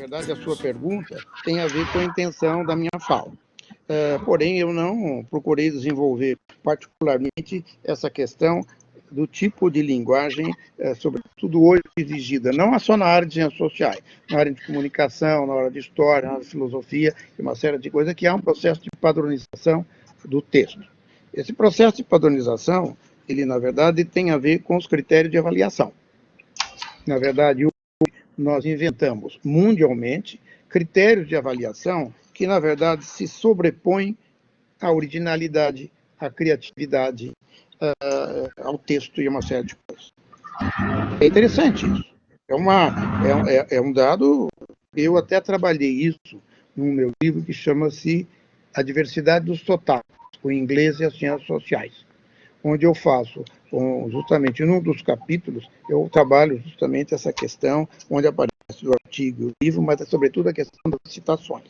verdade, a sua pergunta tem a ver com a intenção da minha fala. Porém, eu não procurei desenvolver particularmente essa questão do tipo de linguagem, sobretudo hoje exigida, não só na área de ciências sociais, na área de comunicação, na área de história, na área de filosofia, e uma série de coisas, que há um processo de padronização do texto. Esse processo de padronização, ele, na verdade, tem a ver com os critérios de avaliação. Na verdade, nós inventamos mundialmente critérios de avaliação que, na verdade, se sobrepõem à originalidade, à criatividade, ao texto e uma série de coisas. É interessante isso. É um dado. Eu até trabalhei isso no meu livro que chama-se A Diversidade dos Sotaques, o inglês e as ciências sociais, onde eu faço, justamente num dos capítulos, eu trabalho justamente essa questão, onde aparece o artigo e o livro, mas é sobretudo a questão das citações.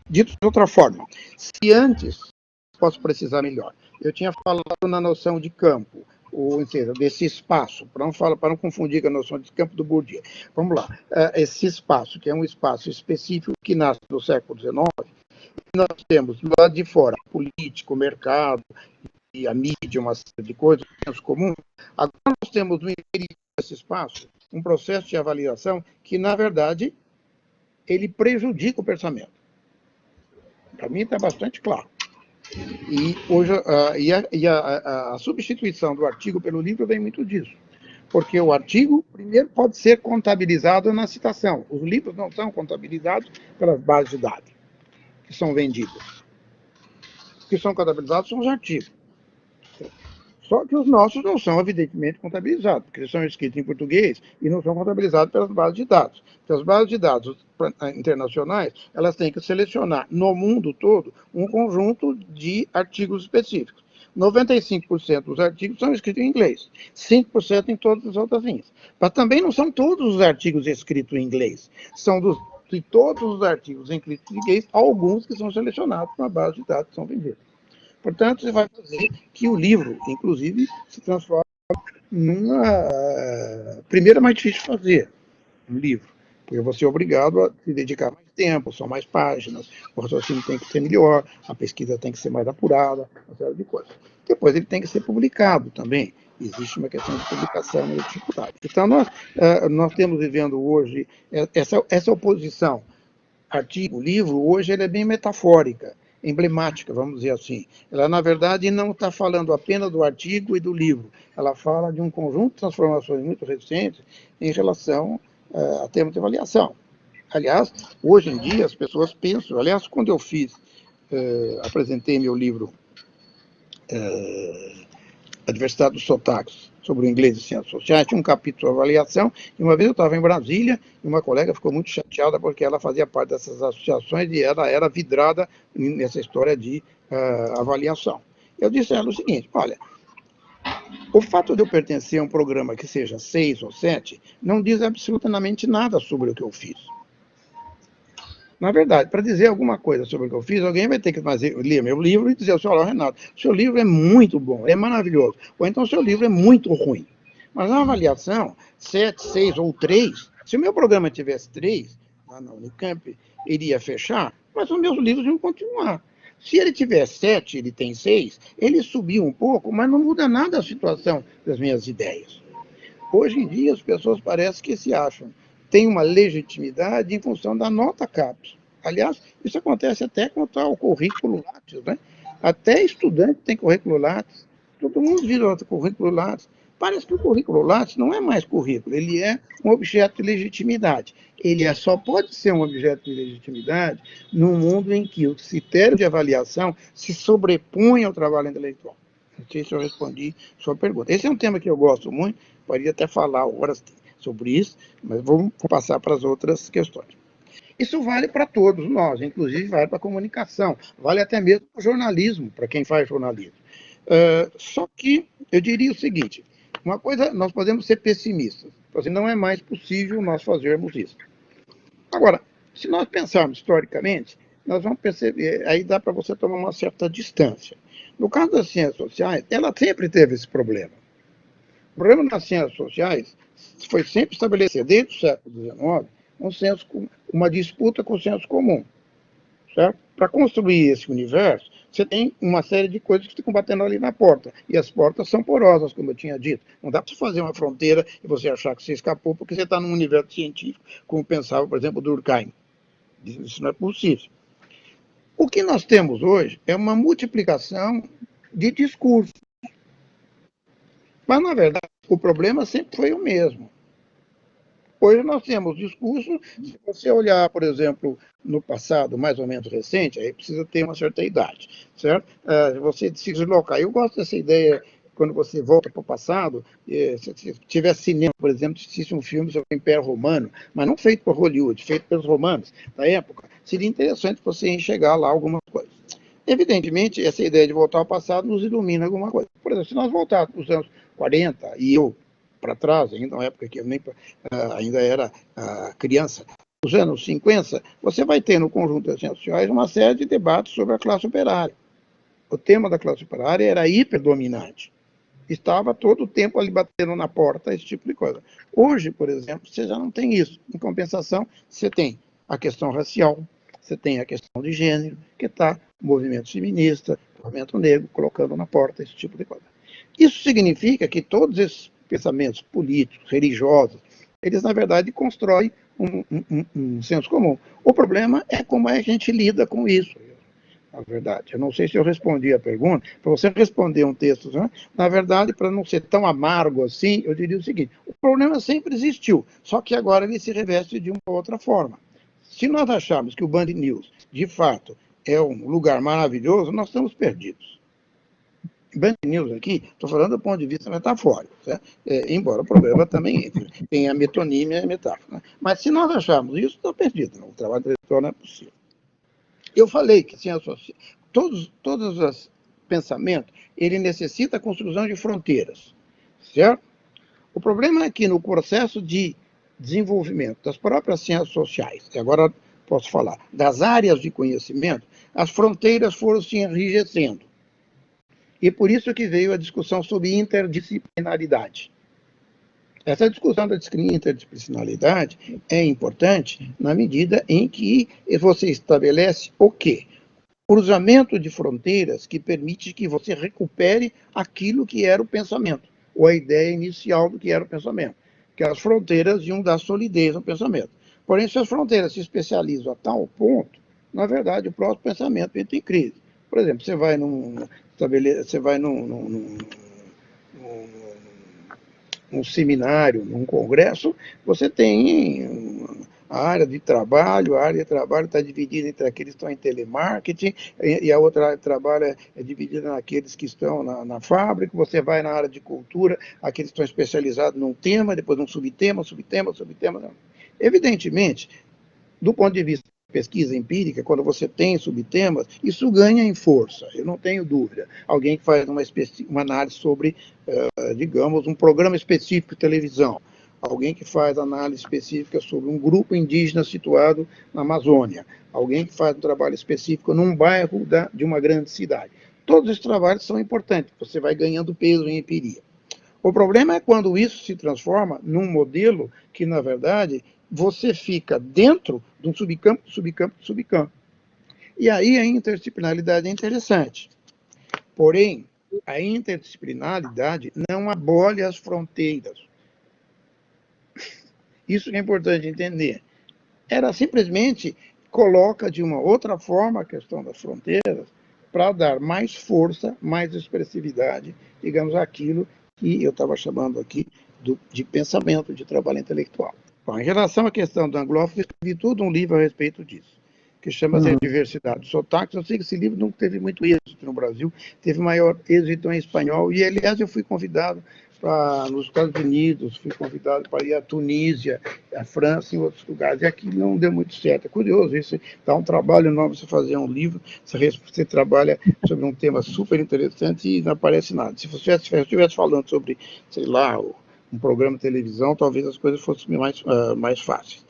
Dito de outra forma, se antes, posso precisar melhor, eu tinha falado na noção de campo, ou seja, desse espaço, para não confundir com a noção de campo do Bourdieu. Vamos lá, esse espaço, que é um espaço específico que nasce no século XIX, nós temos do lado de fora político, mercado, e a mídia, uma série de coisas, senso comum. Agora nós temos no interior desse espaço um processo de avaliação que, na verdade, ele prejudica o pensamento. Para mim está bastante claro. E hoje a substituição do artigo pelo livro vem muito disso. Porque o artigo, primeiro, pode ser contabilizado na citação. Os livros não são contabilizados pelas bases de dados que são vendidas. O que são contabilizados são os artigos. Só que os nossos não são, evidentemente, contabilizados, porque eles são escritos em português e não são contabilizados pelas bases de dados. Porque as bases de dados internacionais, elas têm que selecionar, no mundo todo, um conjunto de artigos específicos. 95% dos artigos são escritos em inglês, 5% em todas as outras línguas. Mas também não são todos os artigos escritos em inglês. São de todos os artigos escritos em inglês, alguns que são selecionados na base de dados que são vendidos. Portanto, você vai fazer que o livro, inclusive, se transforme numa... Primeiro é mais difícil de fazer um livro, porque você é obrigado a se dedicar mais tempo, são mais páginas, o raciocínio tem que ser melhor, a pesquisa tem que ser mais apurada, uma série de coisas. Depois ele tem que ser publicado também. Existe uma questão de publicação e dificuldade. Então, nós temos vivendo hoje essa oposição artigo-livro, hoje ela é bem metafórica, emblemática, vamos dizer assim. Ela, na verdade, não está falando apenas do artigo e do livro. Ela fala de um conjunto de transformações muito recentes em relação a termos de avaliação. Aliás, hoje em dia, as pessoas pensam... Aliás, quando eu apresentei meu livro A Diversidade dos Sotaques, sobre o inglês e ciências sociais, tinha um capítulo de avaliação, e uma vez eu estava em Brasília, e uma colega ficou muito chateada porque ela fazia parte dessas associações e ela era vidrada nessa história de avaliação. Eu disse a ela o seguinte: olha, o fato de eu pertencer a um programa que seja 6 ou 7 não diz absolutamente nada sobre o que eu fiz. Na verdade, para dizer alguma coisa sobre o que eu fiz, alguém vai ter que ler meu livro e dizer ao senhor: olha, Renato, seu livro é muito bom, é maravilhoso. Ou então, seu livro é muito ruim. Mas na avaliação, 7, 6 ou 3, se o meu programa tivesse 3, lá no Unicamp, iria fechar, mas os meus livros iam continuar. Se ele tiver 7, ele tem 6, ele subiu um pouco, mas não muda nada a situação das minhas ideias. Hoje em dia, as pessoas parecem que se acham tem uma legitimidade em função da nota CAPES. Aliás, isso acontece até com o currículo Lattes, né? Até estudante tem currículo Lattes. Todo mundo vira o currículo Lattes. Parece que o currículo Lattes não é mais currículo, ele é um objeto de legitimidade. Ele só pode ser um objeto de legitimidade num mundo em que o critério de avaliação se sobrepõe ao trabalho intelectual. Não sei se eu respondi a sua pergunta. Esse é um tema que eu gosto muito, poderia até falar horas sobre isso, mas vamos passar para as outras questões. Isso vale para todos nós, inclusive vale para a comunicação, vale até mesmo para o jornalismo, para quem faz jornalismo. Só que eu diria o seguinte: uma coisa, nós podemos ser pessimistas, porque não é mais possível nós fazermos isso. Agora, se nós pensarmos historicamente, nós vamos perceber, aí dá para você tomar uma certa distância. No caso das ciências sociais, ela sempre teve esse problema. O problema das ciências sociais foi sempre estabelecido, desde o século XIX, uma disputa com o senso comum. Certo? Para construir esse universo, você tem uma série de coisas que ficam batendo ali na porta. E as portas são porosas, como eu tinha dito. Não dá para você fazer uma fronteira e você achar que você escapou porque você está num universo científico, como pensava, por exemplo, Durkheim. Isso não é possível. O que nós temos hoje é uma multiplicação de discursos. Mas, na verdade, o problema sempre foi o mesmo. Hoje nós temos discurso, se você olhar, por exemplo, no passado mais ou menos recente, aí precisa ter uma certa idade, certo? Você se deslocar. Eu gosto dessa ideia, quando você volta para o passado, se tivesse cinema, por exemplo, se existisse um filme sobre o Império Romano, mas não feito por Hollywood, feito pelos romanos da época, seria interessante você enxergar lá algumas coisas. Evidentemente, essa ideia de voltar ao passado nos ilumina alguma coisa. Por exemplo, se nós voltarmos para os anos 40, e eu para trás, ainda na época que eu nem ainda era criança, nos anos 50, você vai ter no conjunto das ciências sociais uma série de debates sobre a classe operária. O tema da classe operária era hiperdominante. Estava todo o tempo ali batendo na porta, esse tipo de coisa. Hoje, por exemplo, você já não tem isso. Em compensação, você tem a questão racial, você tem a questão de gênero, que está o movimento feminista, o movimento negro, colocando na porta esse tipo de coisa. Isso significa que todos esses pensamentos políticos, religiosos, eles, na verdade, constroem um senso comum. O problema é como a gente lida com isso, na verdade. Eu não sei se eu respondi a pergunta. Para você responder um texto, né? Na verdade, para não ser tão amargo assim, eu diria o seguinte: o problema sempre existiu, só que agora ele se reveste de uma outra forma. Se nós acharmos que o Band News, de fato, é um lugar maravilhoso, nós estamos perdidos. Band News aqui, estou falando do ponto de vista metafórico, embora o problema também tenha a metonímia e a metáfora. Né? Mas se nós acharmos isso, está perdido. Não? O trabalho intelectual não é possível. Eu falei que assim, todos os pensamentos, ele necessita a construção de fronteiras, certo? O problema é que no processo de desenvolvimento das próprias ciências sociais, e agora posso falar, das áreas de conhecimento, as fronteiras foram se enrijecendo. E por isso que veio a discussão sobre interdisciplinaridade. Essa discussão da interdisciplinaridade é importante na medida em que você estabelece o quê? Cruzamento de fronteiras que permite que você recupere aquilo que era o pensamento, ou a ideia inicial do que era o pensamento, que as fronteiras iam dar solidez ao pensamento. Porém, se as fronteiras se especializam a tal ponto, na verdade, o próprio pensamento entra em crise. Por exemplo, você vai num seminário, num congresso, você tem a área de trabalho está dividida entre aqueles que estão em telemarketing, e a outra área de trabalho é dividida naqueles que estão na fábrica. Você vai na área de cultura, aqueles que estão especializados num tema, depois num subtema. Evidentemente, do ponto de vista da pesquisa empírica, quando você tem subtemas, isso ganha em força, eu não tenho dúvida. Alguém que faz uma análise sobre, digamos, um programa específico de televisão, alguém que faz análise específica sobre um grupo indígena situado na Amazônia, alguém que faz um trabalho específico num bairro de uma grande cidade. Todos esses trabalhos são importantes, você vai ganhando peso em empiria. O problema é quando isso se transforma num modelo que, na verdade, você fica dentro de um subcampo. E aí a interdisciplinaridade é interessante. Porém, a interdisciplinaridade não abole as fronteiras. Isso que é importante entender. Ela simplesmente coloca de uma outra forma a questão das fronteiras para dar mais força, mais expressividade, digamos, àquilo que eu estava chamando aqui de pensamento, de trabalho intelectual. Bom, em relação à questão do anglófono, eu escrevi todo um livro a respeito disso, que chama-se Diversidade dos Sotaques. Eu sei que esse livro não teve muito êxito no Brasil, teve maior êxito em espanhol, e, aliás, eu fui convidado nos Estados Unidos, fui convidado para ir à Tunísia, à França e em outros lugares, e aqui não deu muito certo. É curioso, isso dá um trabalho enorme você fazer um livro, você trabalha sobre um tema super interessante e não aparece nada. Se você estivesse falando sobre, sei lá, um programa de televisão, talvez as coisas fossem mais fáceis.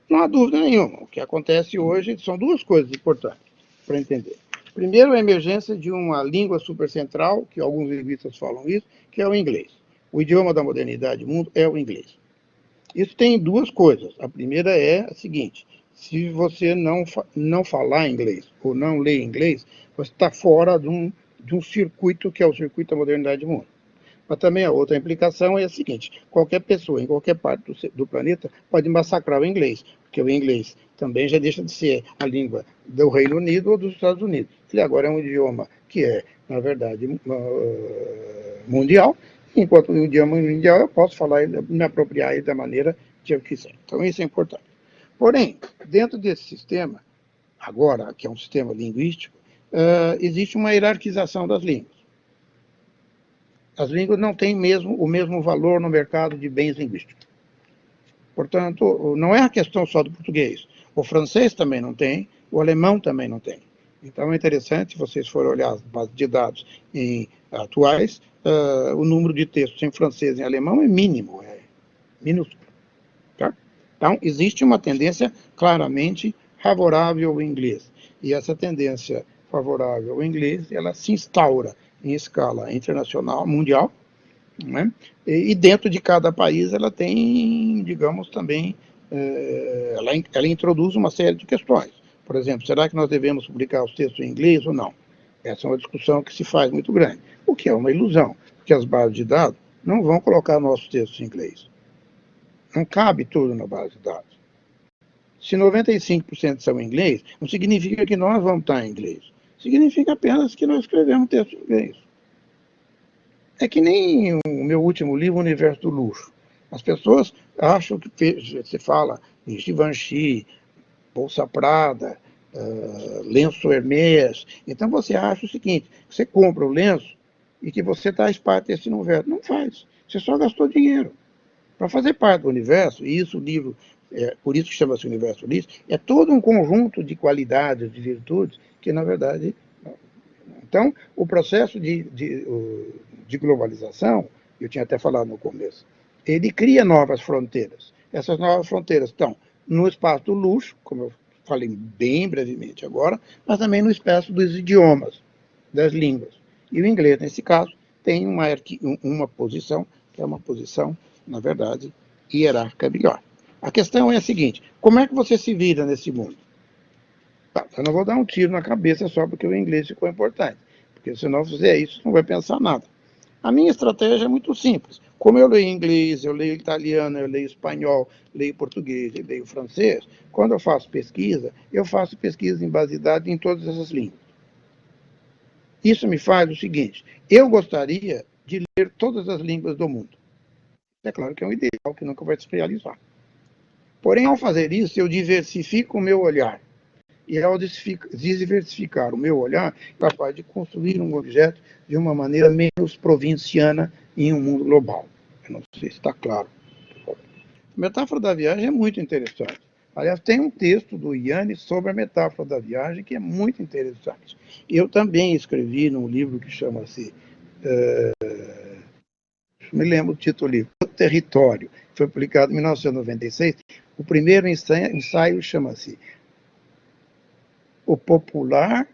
Não há dúvida nenhuma. O que acontece hoje são duas coisas importantes para entender. Primeiro, a emergência de uma língua supercentral, que alguns linguistas falam isso, que é o inglês. O idioma da modernidade do mundo é o inglês. Isso tem duas coisas. A primeira é a seguinte: se você não falar inglês ou não ler inglês, você está fora de um circuito que é o circuito da modernidade do mundo. Mas também a outra implicação é a seguinte: qualquer pessoa em qualquer parte do planeta pode massacrar o inglês, porque o inglês também já deixa de ser a língua do Reino Unido ou dos Estados Unidos. Ele agora é um idioma que é, na verdade, mundial, enquanto o idioma mundial eu posso falar, me apropriar ele da maneira que eu quiser. Então isso é importante. Porém, dentro desse sistema, agora, que é um sistema linguístico, existe uma hierarquização das línguas. As línguas não têm o mesmo valor no mercado de bens linguísticos. Portanto, não é a questão só do português. O francês também não tem, o alemão também não tem. Então é interessante, se vocês forem olhar as bases de dados atuais, o número de textos em francês e em alemão é mínimo, é minúsculo. Tá? Então, existe uma tendência claramente favorável ao inglês. E essa tendência favorável ao inglês, ela se instaura em escala internacional, mundial, né? E dentro de cada país ela tem, digamos, também, ela introduz uma série de questões. Por exemplo, será que nós devemos publicar os textos em inglês ou não? Essa é uma discussão que se faz muito grande, o que é uma ilusão, porque as bases de dados não vão colocar nossos textos em inglês. Não cabe tudo na base de dados. Se 95% são em inglês, não significa que nós vamos estar em inglês. Significa apenas que nós escrevemos texto em inglês. É que nem o meu último livro, O Universo do Luxo. As pessoas acham que você fala em Givenchy, Bolsa Prada, lenço Hermès. Então você acha o seguinte: você compra o lenço e que você faz parte desse universo. Não faz. Você só gastou dinheiro. Para fazer parte do universo, e isso o livro, por isso que chama-se Universo Holístico, é todo um conjunto de qualidades, de virtudes, que na verdade. Então, o processo de globalização, eu tinha até falado no começo, ele cria novas fronteiras. Essas novas fronteiras estão no espaço do luxo, como eu falei bem brevemente agora, mas também no espaço dos idiomas, das línguas. E o inglês, nesse caso, tem uma posição, que é uma posição, na verdade, hierárquica melhor. A questão é a seguinte: como é que você se vira nesse mundo? Tá, eu não vou dar um tiro na cabeça só porque o inglês ficou importante, porque se não fizer isso, você não vai pensar nada. A minha estratégia é muito simples. Como eu leio inglês, eu leio italiano, eu leio espanhol, leio português e leio francês, quando eu faço pesquisa em base de dados em todas essas línguas. Isso me faz o seguinte: eu gostaria de ler todas as línguas do mundo. É claro que é um ideal que nunca vai se realizar. Porém, ao fazer isso, eu diversifico o meu olhar. E ao diversificar o meu olhar, capaz de construir um objeto de uma maneira menos provinciana em um mundo global. Eu não sei se está claro. A metáfora da viagem é muito interessante. Aliás, tem um texto do Yannis sobre a metáfora da viagem que é muito interessante. Eu também escrevi num livro que chama-se, me lembro o título do livro, O Território, foi publicado em 1996. O primeiro ensaio chama-se O Popular,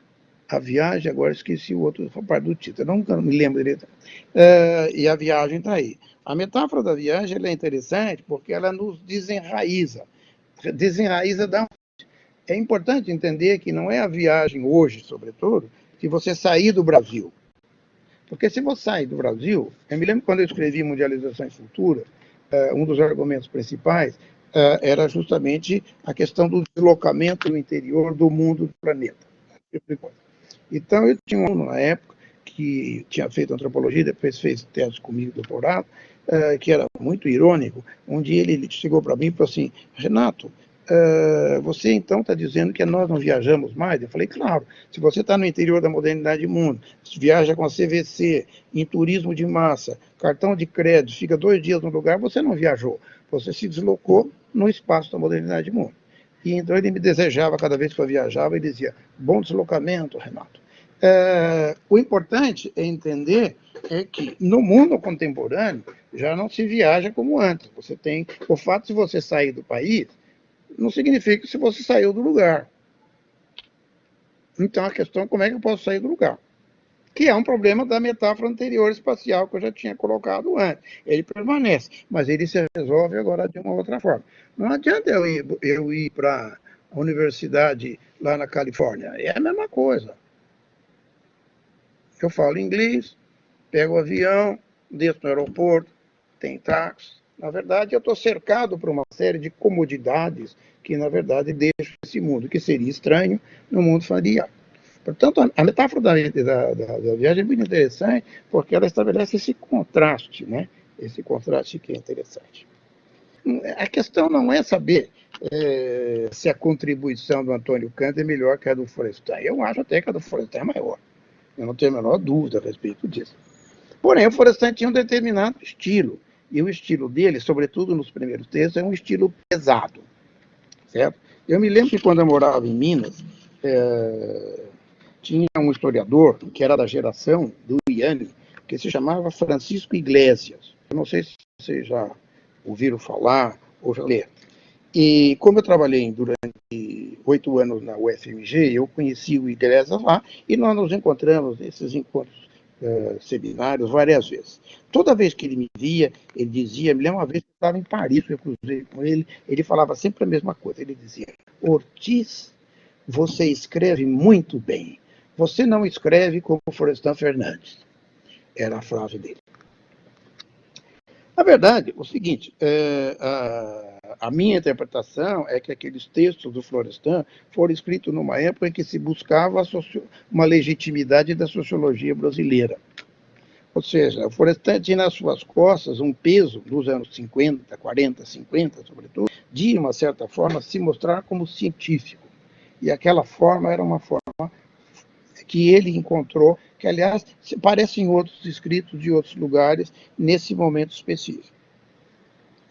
a Viagem, agora esqueci o outro parte do título, não me lembro direito. E a viagem está aí. A metáfora da viagem é interessante porque ela nos desenraiza. Desenraiza da. É importante entender que não é a viagem hoje, sobretudo, que você sair do Brasil. Porque se você sair do Brasil, eu me lembro quando eu escrevi Mundialização e Futura, um dos argumentos principais era justamente a questão do deslocamento no interior do mundo do planeta. Então, eu tinha um aluno na época que tinha feito antropologia, depois fez tese comigo, doutorado, que era muito irônico. Um dia ele chegou para mim e falou assim: Renato, você então está dizendo que nós não viajamos mais? Eu falei: claro, se você está no interior da modernidade do mundo, viaja com a CVC, em turismo de massa, cartão de crédito, fica 2 dias no lugar, você não viajou, você se deslocou no espaço da modernidade do mundo. E então ele me desejava, cada vez que eu viajava, ele dizia: bom deslocamento, Renato. O importante é entender que no mundo contemporâneo já não se viaja como antes. Você tem o fato de você sair do país não significa que se você saiu do lugar. Então a questão é como é que eu posso sair do lugar. que é um problema da metáfora anterior espacial que eu já tinha colocado antes. Ele permanece, mas ele se resolve agora de uma outra forma. Não adianta eu ir para a universidade lá na Califórnia, é a mesma coisa. Eu falo inglês, pego o avião, desço no aeroporto, tem táxi. Na verdade, eu estou cercado por uma série de comodidades que, na verdade, deixam esse mundo, que seria estranho, no mundo familiar. Portanto, a metáfora da viagem é muito interessante, porque ela estabelece esse contraste, né? Esse contraste que é interessante. A questão não é saber se a contribuição do Antônio Kant é melhor que a do Florestan. Eu acho até que a do Florestan é maior. Eu não tenho a menor dúvida a respeito disso. Porém, o Florestan tinha um determinado estilo. E o estilo dele, sobretudo nos primeiros textos, é um estilo pesado. Certo? Eu me lembro que quando eu morava em Minas, tinha um historiador que era da geração do IANI, que se chamava Francisco Iglesias. Eu não sei se vocês já ouviram falar ou já leram. E como eu trabalhei durante 8 anos na UFMG, eu conheci o Iglesias lá e nós nos encontramos nesses encontros seminários várias vezes. Toda vez que ele me via, ele dizia, me lembro uma vez que eu estava em Paris, eu cruzei com ele falava sempre a mesma coisa. Ele dizia, Ortiz, você escreve muito bem. Você não escreve como Florestan Fernandes. Era a frase dele. A verdade é o seguinte, a minha interpretação é que aqueles textos do Florestan foram escritos numa época em que se buscava uma legitimidade da sociologia brasileira. Ou seja, o Florestan tinha nas suas costas um peso dos anos 50, 40, 50, sobretudo, de, uma certa forma, se mostrar como científico. E aquela forma era uma forma que ele encontrou, que, aliás, se parece em outros escritos de outros lugares, nesse momento específico.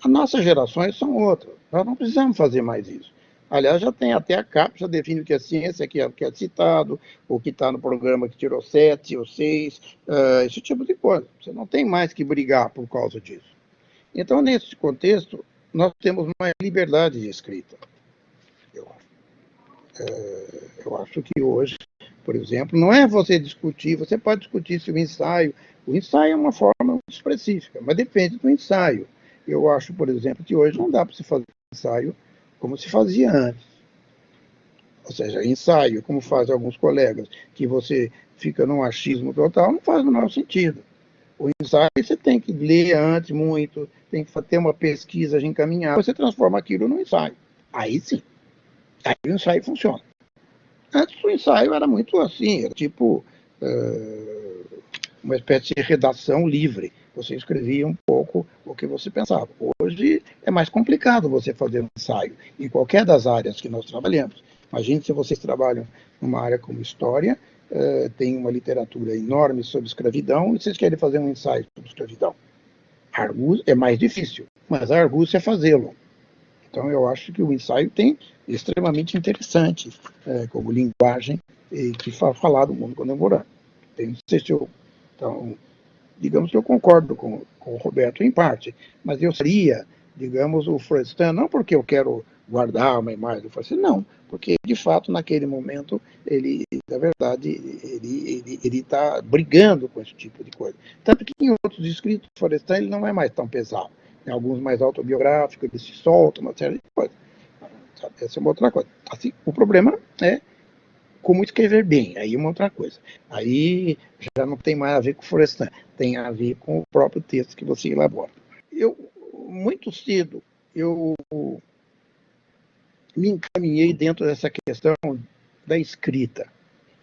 As nossas gerações são outras. Nós não precisamos fazer mais isso. Aliás, já tem até a CAPES, já define o que é ciência, que é citado, o que está no programa que tirou 7 ou 6, esse tipo de coisa. Você não tem mais que brigar por causa disso. Então, nesse contexto, nós temos mais liberdade de escrita, eu acho. Eu acho que hoje, por exemplo, não é você discutir, você pode discutir se o ensaio é uma forma específica, mas depende do ensaio. Eu acho, por exemplo, que hoje não dá para se fazer ensaio como se fazia antes. Ou seja, ensaio, como fazem alguns colegas, que você fica num achismo total, não faz o menor sentido. O ensaio você tem que ler antes muito, tem que ter uma pesquisa encaminhada, você transforma aquilo num ensaio. Aí sim, aí o ensaio funciona. Antes o ensaio era muito assim, era tipo uma espécie de redação livre. Você escrevia um pouco o que você pensava. Hoje é mais complicado você fazer um ensaio em qualquer das áreas que nós trabalhamos. Imagine se vocês trabalham numa área como história, tem uma literatura enorme sobre escravidão, e vocês querem fazer um ensaio sobre escravidão. É mais difícil, mas a argúcia é fazê-lo. Então, eu acho que o ensaio tem extremamente interessante como linguagem que falar do mundo contemporâneo. Não sei se eu, então, digamos que eu concordo com o Roberto em parte, mas eu seria, digamos, o Florestan, não porque eu quero guardar uma imagem do Florestan, não, porque, de fato, naquele momento, ele, na verdade, ele está brigando com esse tipo de coisa. Tanto que em outros escritos, o Florestan ele não é mais tão pesado. Em alguns mais autobiográficos, ele se solta, uma série de coisas. Essa é uma outra coisa. Assim, o problema é como escrever bem, aí é uma outra coisa. Aí já não tem mais a ver com o Florestan, tem a ver com o próprio texto que você elabora. Muito cedo, eu me encaminhei dentro dessa questão da escrita.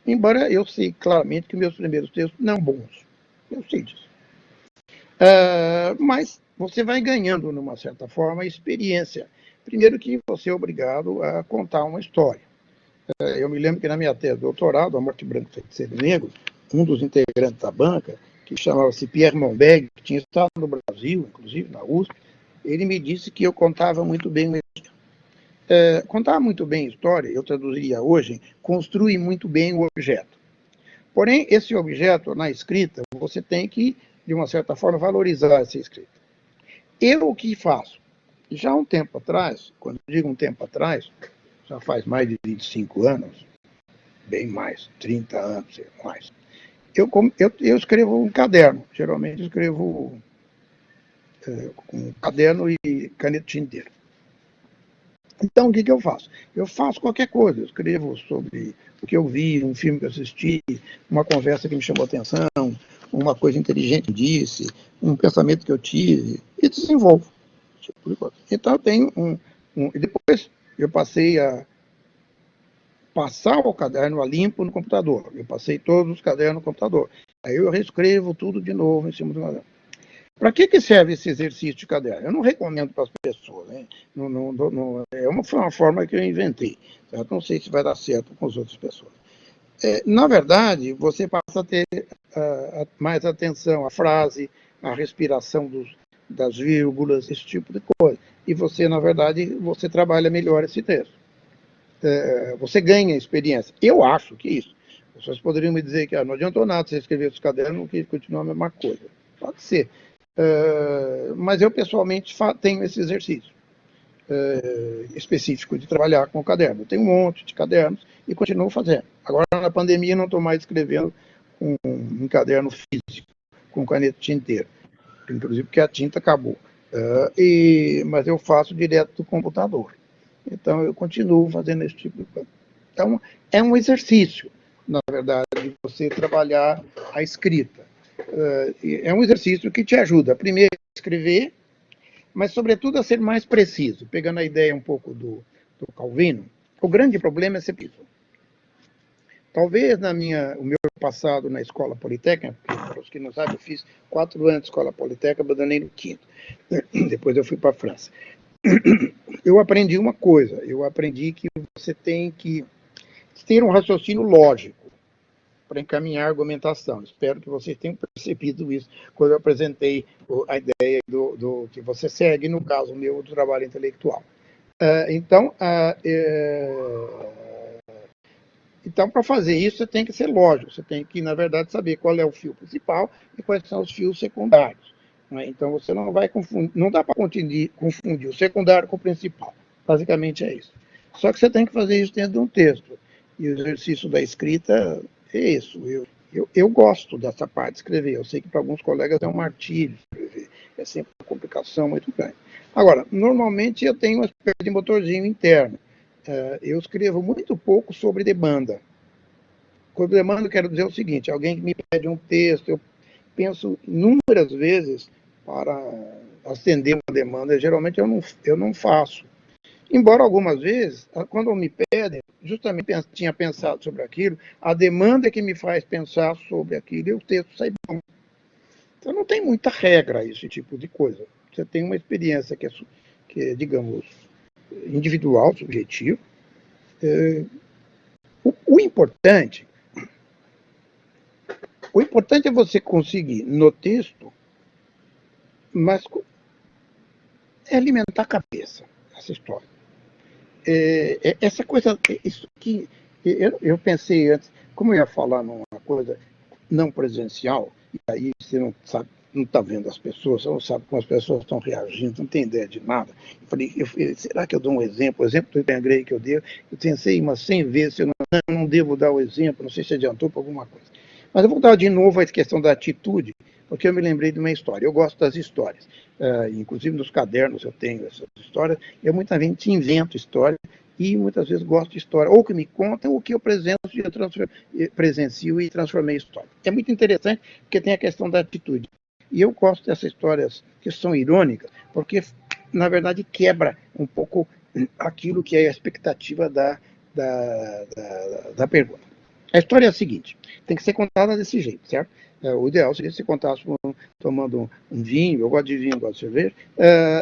Embora eu sei claramente que meus primeiros textos não bons. Eu sei disso. Mas você vai ganhando, numa certa forma, experiência. Primeiro que você é obrigado a contar uma história. Eu me lembro que na minha tese de doutorado, A Morte Branca e Feiticeiro Negro, um dos integrantes da banca, que chamava-se Pierre Monbeg, que tinha estado no Brasil, inclusive na USP, ele me disse que eu contava muito bem a história. Contar muito bem a história, eu traduziria hoje, construir muito bem o objeto. Porém, esse objeto, na escrita, você tem que, de uma certa forma, valorizar essa escrita. Eu o que faço? Já há um tempo atrás, quando eu digo um tempo atrás, já faz mais de 25 anos, bem mais, 30 anos, mais. eu escrevo um caderno, geralmente escrevo com um caderno e caneta tinteiro. Então, o que eu faço? Eu faço qualquer coisa, eu escrevo sobre o que eu vi, um filme que eu assisti, uma conversa que me chamou a atenção, uma coisa inteligente que eu disse, um pensamento que eu tive, e desenvolvo. Então, eu tenho e depois eu passei a passar o caderno a limpo no computador. Eu passei todos os cadernos no computador. Aí eu reescrevo tudo de novo em cima do caderno. Para que serve esse exercício de caderno? Eu não recomendo para as pessoas, né? Foi uma forma que eu inventei. Certo? Não sei se vai dar certo com as outras pessoas. Na verdade, você passa a ter mais atenção à frase, à respiração das vírgulas, esse tipo de coisa. E você, na verdade, você trabalha melhor esse texto. Você ganha experiência. Eu acho que isso. Vocês poderiam me dizer que não adiantou nada você escrever esse caderno, que continua a mesma coisa. Pode ser. Mas eu, pessoalmente, tenho esse exercício específico de trabalhar com o caderno. Eu tenho um monte de cadernos e continuo fazendo. Agora, na pandemia, não estou mais escrevendo com um caderno físico, com caneta tinteiro, inclusive porque a tinta acabou. Mas eu faço direto do computador. Então, eu continuo fazendo esse tipo de coisa. Então, é um exercício, na verdade, de você trabalhar a escrita. É um exercício que te ajuda, primeiro, a escrever, mas, sobretudo, a ser mais preciso. Pegando a ideia um pouco do Calvino, o grande problema é ser preciso. Talvez o meu passado na escola politécnica, para os que não sabem, eu fiz 4 anos de escola politécnica, abandonei no 5º. Depois eu fui para a França. Eu aprendi uma coisa, eu aprendi que você tem que ter um raciocínio lógico para encaminhar a argumentação. Espero que vocês tenham percebido isso quando eu apresentei a ideia do que você segue, no caso meu, do trabalho intelectual. Então, para fazer isso, você tem que ser lógico, você tem que, na verdade, saber qual é o fio principal e quais são os fios secundários. Né? Então, você não vai confundir, não dá para confundir o secundário com o principal. Basicamente é isso. Só que você tem que fazer isso dentro de um texto. E o exercício da escrita é isso. Eu gosto dessa parte de escrever. Eu sei que para alguns colegas é um martírio escrever. É sempre uma complicação muito grande. Agora, normalmente eu tenho uma espécie de motorzinho interno. Eu escrevo muito pouco sobre demanda. Sobre demanda, eu quero dizer o seguinte: alguém que me pede um texto, eu penso inúmeras vezes para atender uma demanda. Geralmente eu não faço. Embora algumas vezes, quando me pedem, justamente tinha pensado sobre aquilo, a demanda é que me faz pensar sobre aquilo e o texto sai bom. Então não tem muita regra esse tipo de coisa. Você tem uma experiência que é, digamos, individual, subjetiva. O importante é você conseguir, no texto, mas alimentar a cabeça, essa história. Essa coisa, isso que eu pensei antes, como eu ia falar numa coisa não presencial, e aí você não sabe, não está vendo as pessoas, você não sabe como as pessoas estão reagindo, não tem ideia de nada. Eu falei, será que eu dou um exemplo? O exemplo do Ipengrei que eu dei, eu pensei umas 100 vezes, eu não devo dar o exemplo, não sei se adiantou para alguma coisa. Mas eu vou dar de novo a questão da atitude, porque eu me lembrei de uma história. Eu gosto das histórias. Inclusive nos cadernos eu tenho essas histórias. Eu muitas vezes invento histórias e muitas vezes gosto de história. Ou que me contam, ou que eu presencio e transformei em história. É muito interessante, porque tem a questão da atitude. E eu gosto dessas histórias que são irônicas, porque, na verdade, quebra um pouco aquilo que é a expectativa da pergunta. A história é a seguinte, tem que ser contada desse jeito, certo? O ideal seria se contasse tomando um vinho, eu gosto de vinho, eu gosto de cerveja,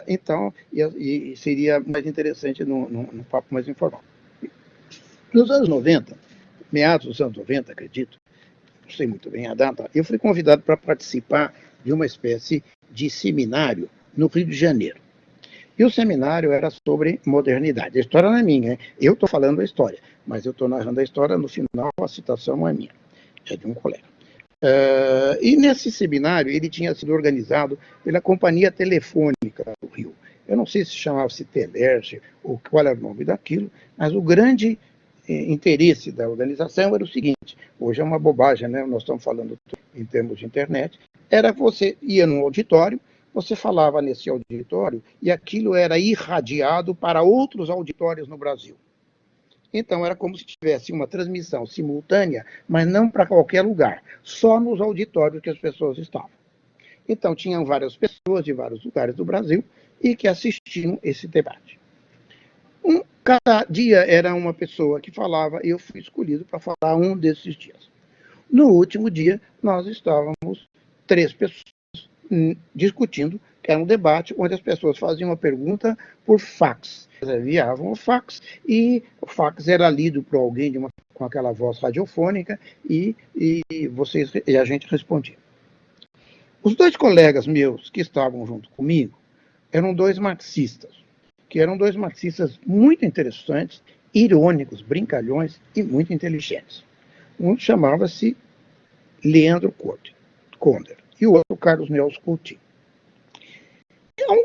então, e seria mais interessante num papo mais informal. Nos anos 90, meados dos anos 90, acredito, não sei muito bem a data, eu fui convidado para participar de uma espécie de seminário no Rio de Janeiro. E o seminário era sobre modernidade. A história não é minha, hein? Eu estou falando a história, mas eu estou narrando a história, no final a citação não é minha, é de um colega. E nesse seminário ele tinha sido organizado pela Companhia Telefônica do Rio. Eu não sei se chamava-se Telerge ou qual era o nome daquilo, mas o grande interesse da organização era o seguinte, hoje é uma bobagem, né? Nós estamos falando em termos de internet, era que você ia num auditório, você falava nesse auditório e aquilo era irradiado para outros auditórios no Brasil. Então era como se tivesse uma transmissão simultânea, mas não para qualquer lugar, só nos auditórios que as pessoas estavam. Então tinham várias pessoas de vários lugares do Brasil e que assistiam esse debate. Cada dia era uma pessoa que falava e eu fui escolhido para falar um desses dias. No último dia, nós estávamos 3 pessoas discutindo, que era um debate onde as pessoas faziam uma pergunta por fax. Eles enviavam o fax e o fax era lido por alguém com aquela voz radiofônica e a gente respondia. Os 2 colegas meus que estavam junto comigo eram 2 marxistas, que eram 2 marxistas muito interessantes, irônicos, brincalhões e muito inteligentes. Um chamava-se Leandro Conder e o outro Carlos Nelson Coutinho.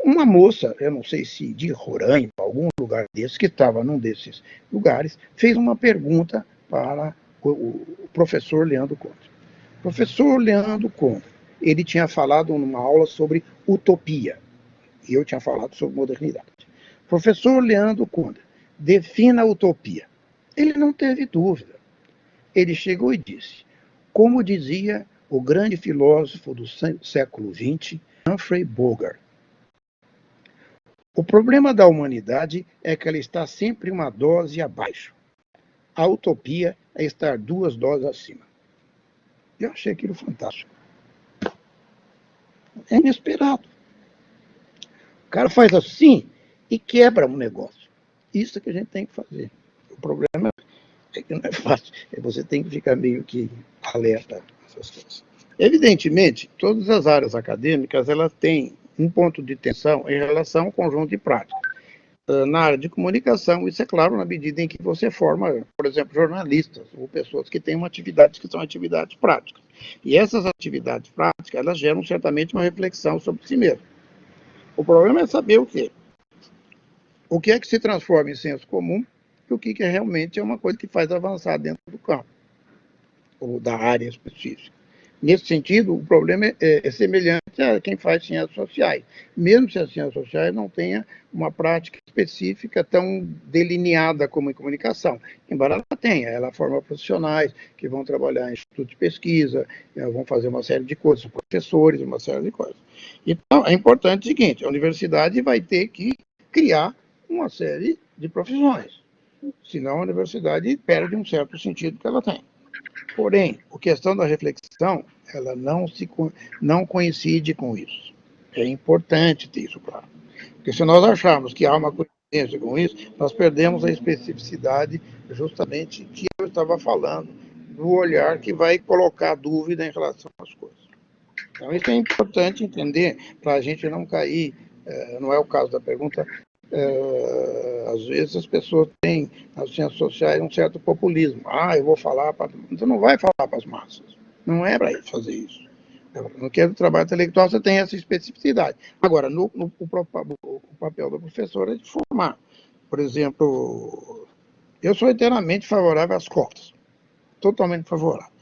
Uma moça, eu não sei se de Roraima, algum lugar desses, que estava num desses lugares, fez uma pergunta para o professor Leandro Conder. Professor Leandro Conder, ele tinha falado numa aula sobre utopia, e eu tinha falado sobre modernidade. Professor Leandro Conder, defina a utopia. Ele não teve dúvida. Ele chegou e disse, como dizia o grande filósofo do século XX, Humphrey Bogart, o problema da humanidade é que ela está sempre uma dose abaixo. A utopia é estar 2 doses acima. Eu achei aquilo fantástico. É inesperado. O cara faz assim e quebra um negócio. Isso é que a gente tem que fazer. O problema é que não é fácil. Você tem que ficar meio que alerta a essas coisas. Evidentemente, todas as áreas acadêmicas elas têm um ponto de tensão em relação ao conjunto de práticas. Na área de comunicação, isso é claro na medida em que você forma, por exemplo, jornalistas ou pessoas que têm uma atividade que são atividades práticas. E essas atividades práticas, elas geram certamente uma reflexão sobre si mesmo. O problema é saber o quê? O que é que se transforma em senso comum e o que realmente é uma coisa que faz avançar dentro do campo ou da área específica. Nesse sentido, o problema é semelhante a quem faz ciências sociais. Mesmo se as ciências sociais não tenha uma prática específica tão delineada como em comunicação. Embora ela tenha, ela forma profissionais que vão trabalhar em institutos de pesquisa, vão fazer uma série de coisas, professores, uma série de coisas. Então, é importante o seguinte, a universidade vai ter que criar uma série de profissões. Senão a universidade perde um certo sentido que ela tem. Porém, a questão da reflexão, ela não coincide com isso. É importante ter isso claro. Porque se nós acharmos que há uma coincidência com isso, nós perdemos a especificidade justamente que eu estava falando, do olhar que vai colocar dúvida em relação às coisas. Então, isso é importante entender para a gente não cair, não é o caso da pergunta, às vezes as pessoas têm nas ciências sociais um certo populismo. Eu vou falar para... Você não vai falar para as massas. Não é para fazer isso. No que é do trabalho intelectual, você tem essa especificidade. Agora, o papel do professor é de formar. Por exemplo, eu sou inteiramente favorável às cotas. Totalmente favorável.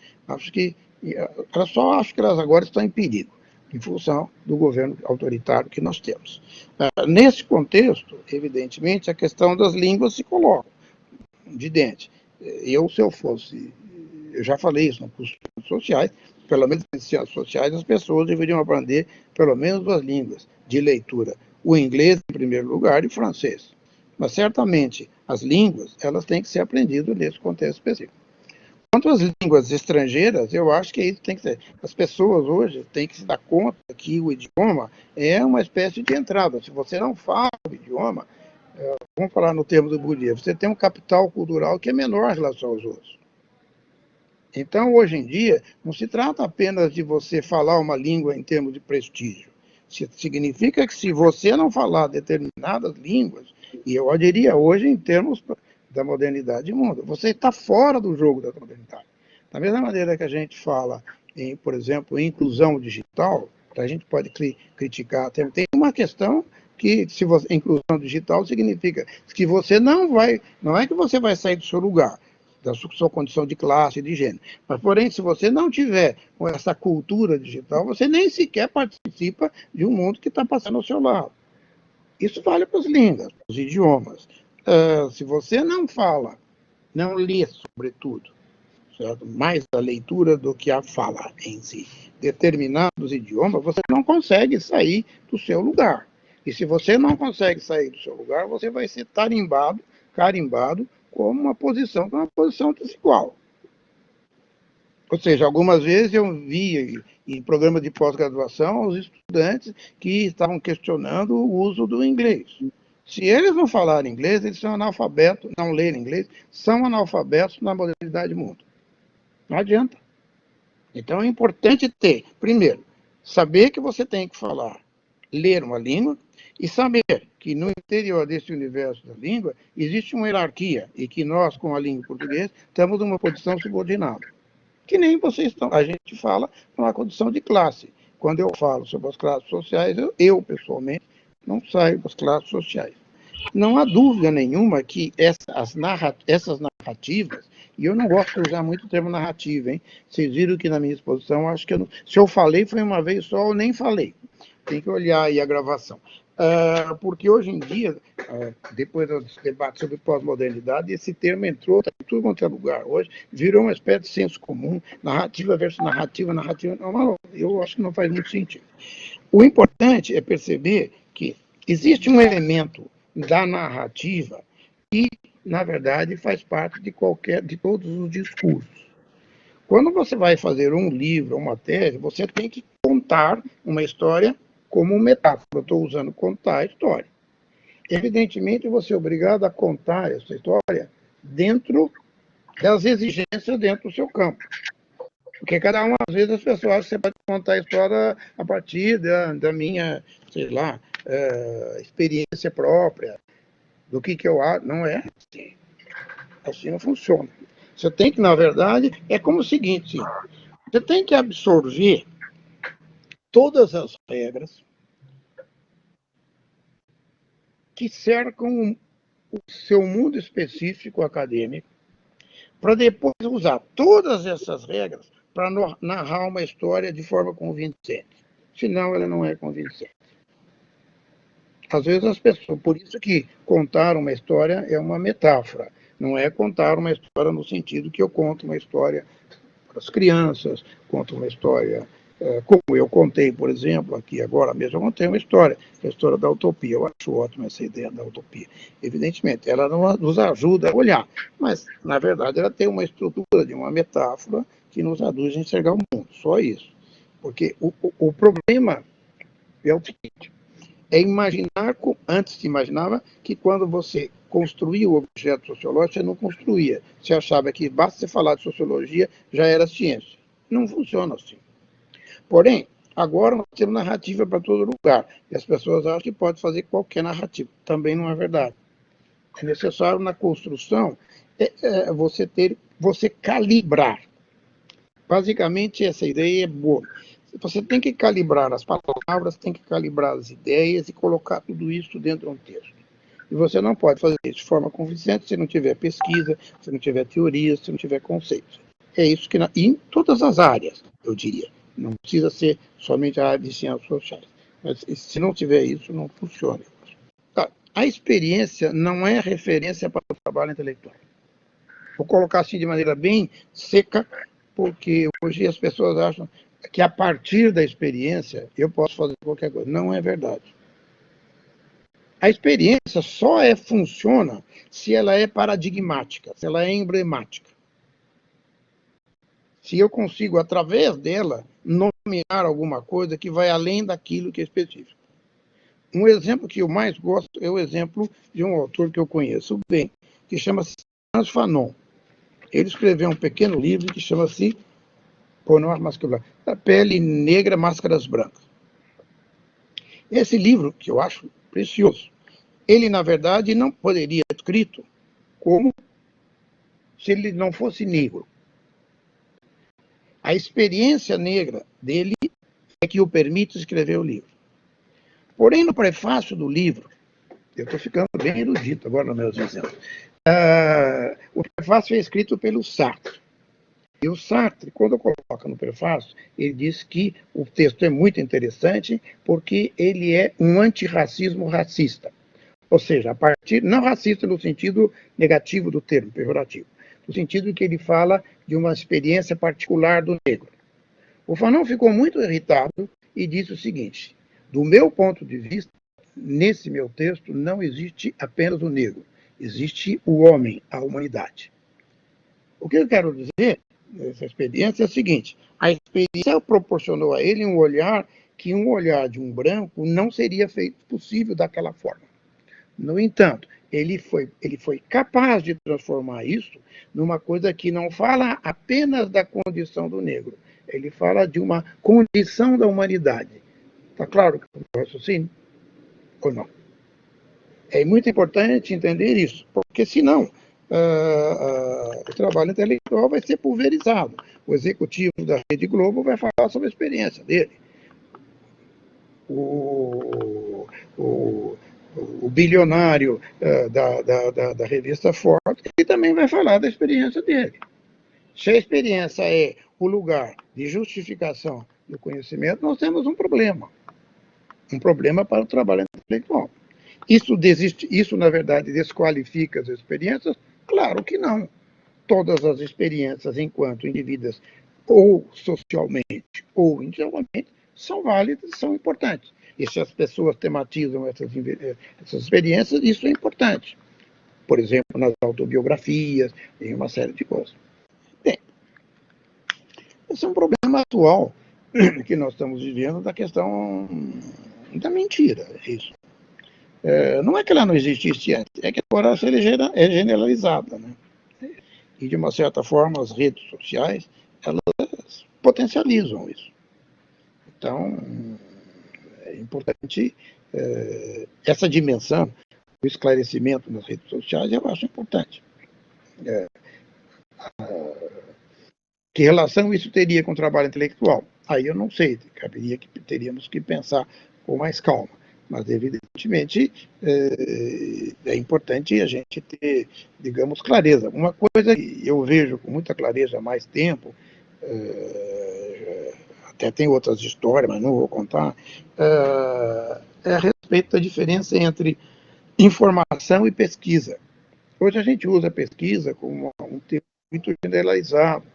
Eu só acho que elas agora estão em perigo, em função do governo autoritário que nós temos. Nesse contexto, evidentemente, a questão das línguas se coloca de dentro. Se eu fosse, eu já falei isso nos cursos sociais, pelo menos nas ciências sociais, as pessoas deveriam aprender pelo menos 2 línguas de leitura, o inglês em primeiro lugar e o francês. Mas certamente as línguas, elas têm que ser aprendidas nesse contexto específico. Quanto às línguas estrangeiras, eu acho que isso tem que ser. As pessoas hoje têm que se dar conta que o idioma é uma espécie de entrada. Se você não fala o idioma, vamos falar no termo do Bourdieu, você tem um capital cultural que é menor em relação aos outros. Então, hoje em dia, não se trata apenas de você falar uma língua em termos de prestígio. Significa que se você não falar determinadas línguas, e eu diria hoje em termos da modernidade do mundo, você está fora do jogo da modernidade. Da mesma maneira que a gente fala, por exemplo, em inclusão digital, a gente pode criticar, tem uma questão que inclusão digital significa que você não é que você vai sair do seu lugar, da sua condição de classe, de gênero. Mas, porém, se você não tiver essa cultura digital, você nem sequer participa de um mundo que está passando ao seu lado. Isso vale para as línguas, para os idiomas. Se você não fala, não lê, sobretudo, certo? Mais a leitura do que a fala em si, determinados idiomas, você não consegue sair do seu lugar. E se você não consegue sair do seu lugar, você vai ser carimbado como uma posição desigual. Ou seja, algumas vezes eu via em programas de pós-graduação os estudantes que estavam questionando o uso do inglês. Se eles não falarem inglês, eles são analfabetos, não lerem inglês, são analfabetos na modernidade mundo. Não adianta. Então é importante ter, primeiro, saber que você tem que falar, ler uma língua, e saber que no interior desse universo da língua existe uma hierarquia e que nós, com a língua portuguesa, estamos numa posição subordinada. Que nem vocês estão. A gente fala numa condição de classe. Quando eu falo sobre as classes sociais, eu pessoalmente, não saio das classes sociais. Não há dúvida nenhuma que essas narrativas, e eu não gosto de usar muito o termo narrativa, hein? Vocês viram que na minha exposição, acho que se eu falei foi uma vez só, eu nem falei. Tem que olhar aí a gravação. Porque hoje em dia, depois dos debates sobre pós-modernidade, esse termo entrou, está em tudo quanto é lugar hoje, virou uma espécie de senso comum, narrativa versus narrativa, não, eu acho que não faz muito sentido. O importante é perceber que existe um elemento da narrativa que, na verdade, faz parte de todos os discursos. Quando você vai fazer um livro, uma tese, você tem que contar uma história como metáfora. Eu estou usando contar a história. Evidentemente, você é obrigado a contar essa história dentro das exigências dentro do seu campo. Porque cada uma, às vezes, as pessoas acham que você pode contar a história a partir da minha, sei lá, experiência própria, do que eu acho. Não é assim. Assim não funciona. Você tem que, na verdade, é como o seguinte, você tem que absorver todas as regras que cercam o seu mundo específico acadêmico, para depois usar todas essas regras para narrar uma história de forma convincente. Senão, ela não é convincente. Às vezes as pessoas, por isso que contar uma história é uma metáfora, não é contar uma história no sentido que eu conto uma história para as crianças, conto uma história, como eu contei, por exemplo, aqui agora mesmo, eu contei uma história, que é a história da utopia. Eu acho ótima essa ideia da utopia. Evidentemente, ela não nos ajuda a olhar, mas, na verdade, ela tem uma estrutura de uma metáfora que nos ajuda a enxergar o mundo, só isso. Porque o problema é o seguinte, é imaginar, antes se imaginava que quando você construía o objeto sociológico, você não construía. Você achava que basta você falar de sociologia, já era ciência. Não funciona assim. Porém, agora nós temos narrativa para todo lugar. E as pessoas acham que pode fazer qualquer narrativa. Também não é verdade. É necessário na construção você calibrar. Basicamente, essa ideia é boa. Você tem que calibrar as palavras, tem que calibrar as ideias e colocar tudo isso dentro de um texto. E você não pode fazer isso de forma convincente se não tiver pesquisa, se não tiver teoria, se não tiver conceitos. É isso que, em todas as áreas, eu diria. Não precisa ser somente a área de ciências sociais. Mas se não tiver isso, não funciona. A experiência não é referência para o trabalho intelectual. Vou colocar assim de maneira bem seca, porque hoje as pessoas acham que a partir da experiência eu posso fazer qualquer coisa. Não é verdade. A experiência só funciona se ela é paradigmática, se ela é emblemática. Se eu consigo, através dela, nomear alguma coisa que vai além daquilo que é específico. Um exemplo que eu mais gosto é o exemplo de um autor que eu conheço bem, que chama-se Frantz Fanon. Ele escreveu um pequeno livro que chama-se A Pele Negra, Máscaras Brancas. Esse livro, que eu acho precioso, ele, na verdade, não poderia ser escrito como se ele não fosse negro. A experiência negra dele é que o permite escrever o livro. Porém, no prefácio do livro, eu estou ficando bem erudito agora nos meus exemplos, O prefácio é escrito pelo Sartre. E o Sartre, quando coloca no prefácio, ele diz que o texto é muito interessante porque ele é um antirracismo racista. Ou seja, a partir, não racista no sentido negativo do termo, pejorativo, no sentido em que ele fala de uma experiência particular do negro. O Fanon ficou muito irritado e disse o seguinte: do meu ponto de vista, nesse meu texto não existe apenas o negro, existe o homem, a humanidade. O que eu quero dizer nessa experiência é o seguinte: a experiência proporcionou a ele um olhar que um olhar de um branco não seria feito possível daquela forma. No entanto, ele foi capaz de transformar isso numa coisa que não fala apenas da condição do negro, ele fala de uma condição da humanidade. Está claro que o raciocínio? Ou não? É muito importante entender isso, porque senão o trabalho intelectual vai ser pulverizado. O executivo da Rede Globo vai falar sobre a experiência dele. O bilionário da revista Forbes, ele também vai falar da experiência dele. Se a experiência é o lugar de justificação do conhecimento, nós temos um problema para o trabalho intelectual. Isso, na verdade, desqualifica as experiências? Claro que não. Todas as experiências, enquanto indivíduos, ou socialmente ou individualmente, são válidas e são importantes. E se as pessoas tematizam essas experiências, isso é importante. Por exemplo, nas autobiografias, em uma série de coisas. Bem, esse é um problema atual que nós estamos vivendo da questão da mentira. Isso. Não é que ela não existisse antes, é que agora ela é generalizada, né? E, de uma certa forma, as redes sociais, elas potencializam isso. Então, é importante essa dimensão, o esclarecimento nas redes sociais, eu acho importante. Que relação isso teria com o trabalho intelectual? Aí eu não sei, teríamos que pensar com mais calma. Mas, evidentemente, é importante a gente ter, digamos, clareza. Uma coisa que eu vejo com muita clareza há mais tempo, até tem outras histórias, mas não vou contar, é a respeito da diferença entre informação e pesquisa. Hoje a gente usa a pesquisa como um termo muito generalizado,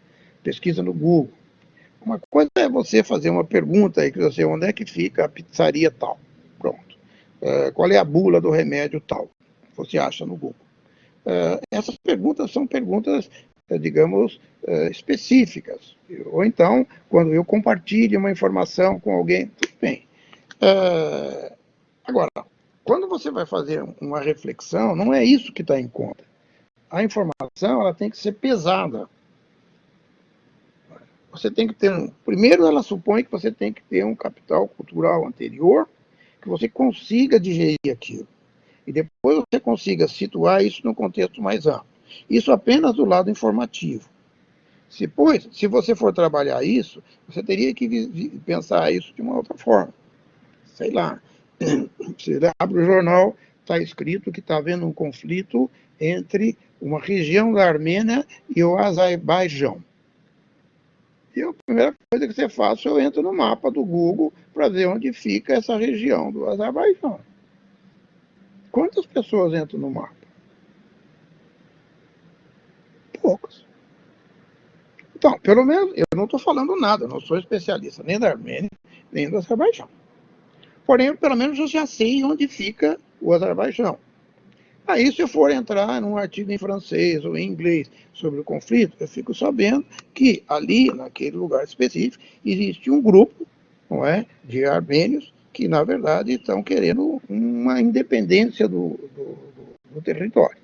pesquisa no Google. Uma coisa é você fazer uma pergunta aí, que você, onde é que fica a pizzaria tal? Pronto. Qual é a bula do remédio tal? Você acha no Google. Essas perguntas são perguntas, digamos, específicas. Ou então, quando eu compartilho uma informação com alguém, tudo bem. Agora, quando você vai fazer uma reflexão, não é isso que está em conta. A informação, ela tem que ser pesada. Você tem que ter primeiro, ela supõe que você tem que ter um capital cultural anterior, que você consiga digerir aquilo. E depois você consiga situar isso num contexto mais amplo. Isso apenas do lado informativo. Depois, se você for trabalhar isso, você teria que pensar isso de uma outra forma. Sei lá, você abre o jornal, está escrito que está havendo um conflito entre uma região da Armênia e o Azerbaijão. E a primeira coisa que você faz, eu entro no mapa do Google para ver onde fica essa região do Azerbaijão. Quantas pessoas entram no mapa? Poucas. Então, pelo menos, eu não estou falando nada, eu não sou especialista nem da Armênia, nem do Azerbaijão. Porém, pelo menos eu já sei onde fica o Azerbaijão. Aí, se eu for entrar num artigo em francês ou em inglês sobre o conflito, eu fico sabendo que ali, naquele lugar específico, existe um grupo, não é, de armênios que, na verdade, estão querendo uma independência do território.